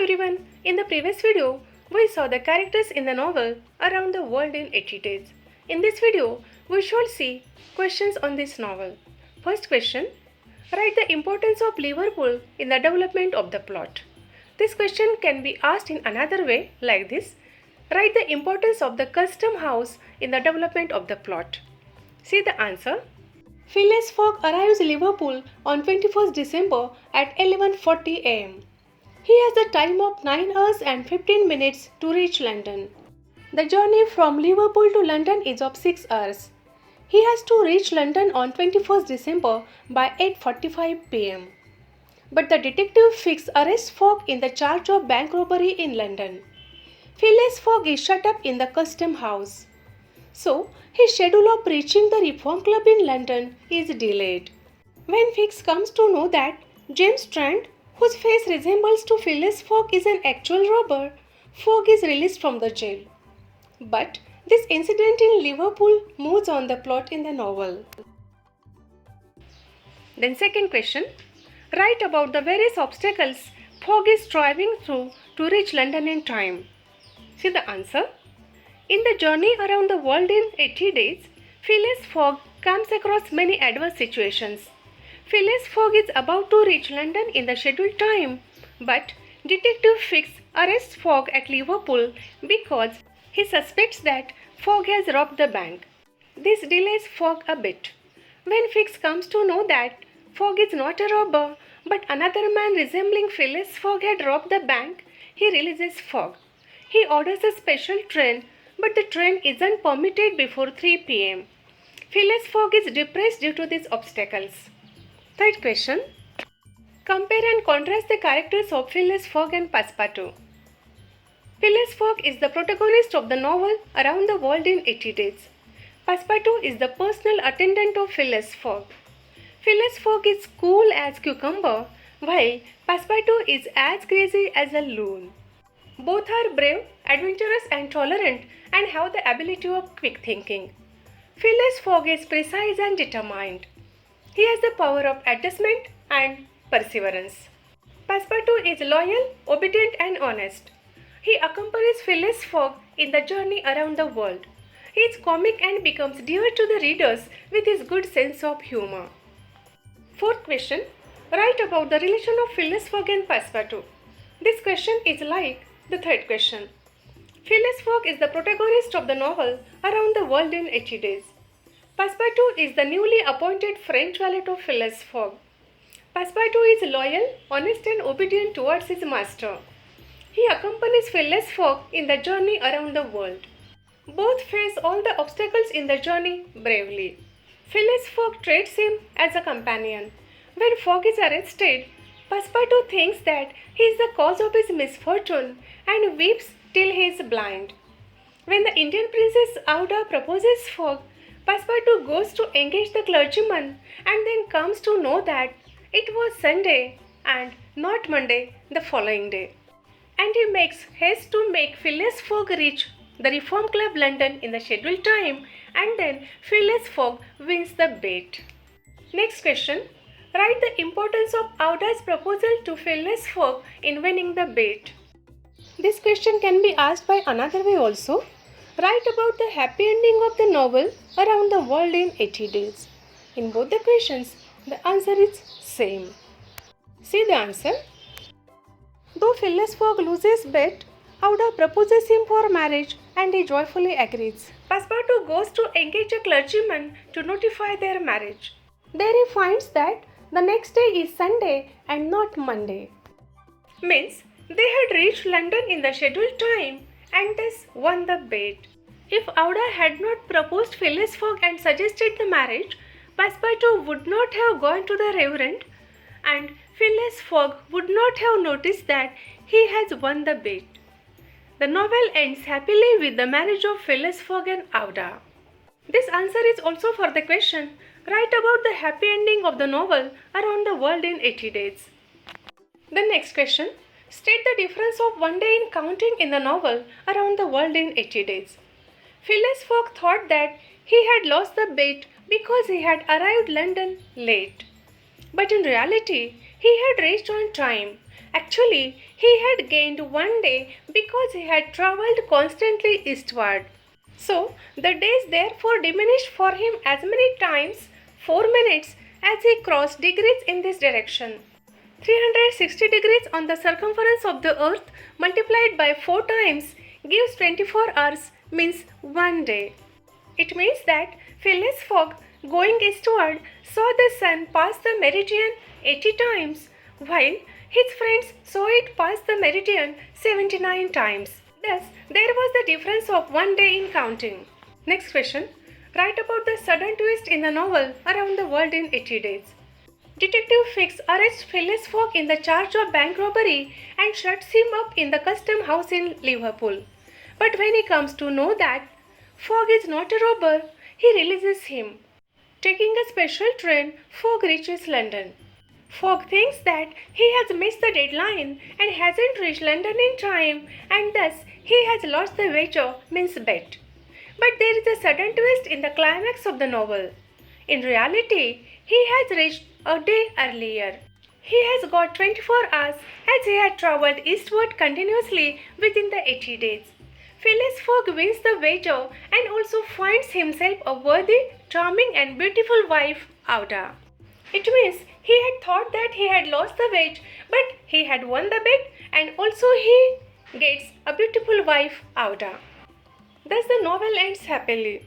everyone, in the previous video, we saw the characters in the novel Around the World in 80 Days. In this video, we shall see questions on this novel. First question, write the importance of Liverpool in the development of the plot. This question can be asked in another way like this. Write the importance of the custom house in the development of the plot. See the answer. Phileas Fogg arrives Liverpool on 21st December at 11:40 am. He has a time of 9 hours and 15 minutes to reach London. The journey from Liverpool to London is of 6 hours. He has to reach London on 21st December by 8:45 pm. But the detective Fix arrests Fogg in the charge of bank robbery in London. Phileas Fogg is shut up in the custom house. So, his schedule of reaching the Reform Club in London is delayed. When Fix comes to know that James Strand, whose face resembles to Phileas Fogg, is an actual robber, Fogg is released from the jail. But this incident in Liverpool moves on the plot in the novel. Then second question, write about the various obstacles Fogg is striving through to reach London in time. See the answer. In the journey around the world in 80 days, Phileas Fogg comes across many adverse situations. Phileas Fogg is about to reach London in the scheduled time, but Detective Fix arrests Fogg at Liverpool because he suspects that Fogg has robbed the bank. This delays Fogg a bit. When Fix comes to know that Fogg is not a robber, but another man resembling Phileas Fogg had robbed the bank, he releases Fogg. He orders a special train, but the train isn't permitted before 3 pm. Phileas Fogg is depressed due to these obstacles. Third question. Compare and contrast the characters of Phileas Fogg and Passepartout. Phileas Fogg is the protagonist of the novel Around the World in 80 Days. Passepartout is the personal attendant of Phileas Fogg. Phileas Fogg is cool as cucumber, while Passepartout is as crazy as a loon. Both are brave, adventurous and tolerant and have the ability of quick thinking. Phileas Fogg is precise and determined. He has the power of adjustment and perseverance. Passepartout is loyal, obedient and honest. He accompanies Phileas Fogg in the journey around the world. He is comic and becomes dear to the readers with his good sense of humor. Fourth question. Write about the relation of Phileas Fogg and Passepartout. This question is like the third question. Phileas Fogg is the protagonist of the novel Around the World in 80 Days. Passepartout is the newly appointed French valet of Phileas Fogg. Passepartout is loyal, honest and obedient towards his master. He accompanies Phileas Fogg in the journey around the world. Both face all the obstacles in the journey bravely. Phileas Fogg treats him as a companion. When Fogg is arrested, Passepartout thinks that he is the cause of his misfortune and weeps till he is blind. When the Indian princess Auda proposes Fogg, Passepartout goes to engage the clergyman and then comes to know that it was Sunday and not Monday the following day. And he makes haste to make Phileas Fogg reach the Reform Club London in the scheduled time, and then Phileas Fogg wins the bet. Next question. Write the importance of Auda's proposal to Phileas Fogg in winning the bet. This question can be asked by another way also. Write about the happy ending of the novel Around the World in 80 Days. In both the questions, the answer is same. See the answer. Though Phileas Fogg loses bet, Auda proposes him for marriage and he joyfully agrees. Passepartout goes to engage a clergyman to notify their marriage. There he finds that the next day is Sunday and not Monday. Means they had reached London in the scheduled time and thus won the bet. If Auda had not proposed Phileas Fogg and suggested the marriage, Passepartout would not have gone to the Reverend and Phileas Fogg would not have noticed that he has won the bet. The novel ends happily with the marriage of Phileas Fogg and Auda. This answer is also for the question, write about the happy ending of the novel Around the World in 80 Days. The next question, state the difference of one day in counting in the novel Around the World in 80 Days. Phileas Fogg thought that he had lost the bet because he had arrived London late. But in reality, he had reached on time Actually, he had gained 1 day because he had travelled constantly eastward. So, the days therefore diminished for him as many times 4 minutes as he crossed degrees in this direction. 360 degrees on the circumference of the earth multiplied by 4 times gives 24 hours means 1 day. It means that Phileas Fogg, going eastward, saw the sun pass the meridian 80 times, while his friends saw it pass the meridian 79 times. Thus, there was the difference of 1 day in counting. Next question. Write about the sudden twist in the novel Around the World in 80 Days. Detective Fix arrests Phileas Fogg in the charge of bank robbery and shuts him up in the custom house in Liverpool. But when he comes to know that Fogg is not a robber, he releases him. Taking a special train, Fogg reaches London. Fogg thinks that he has missed the deadline and hasn't reached London in time, and thus he has lost the wager, means bet. But there is a sudden twist in the climax of the novel. In reality, he has reached a day earlier. He has got 24 hours as he had travelled eastward continuously within the 80 days. Phileas Fogg wins the wager and also finds himself a worthy, charming and beautiful wife, Auda. It means he had thought that he had lost the bet, but he had won the bet and also he gets a beautiful wife, Auda. Thus the novel ends happily.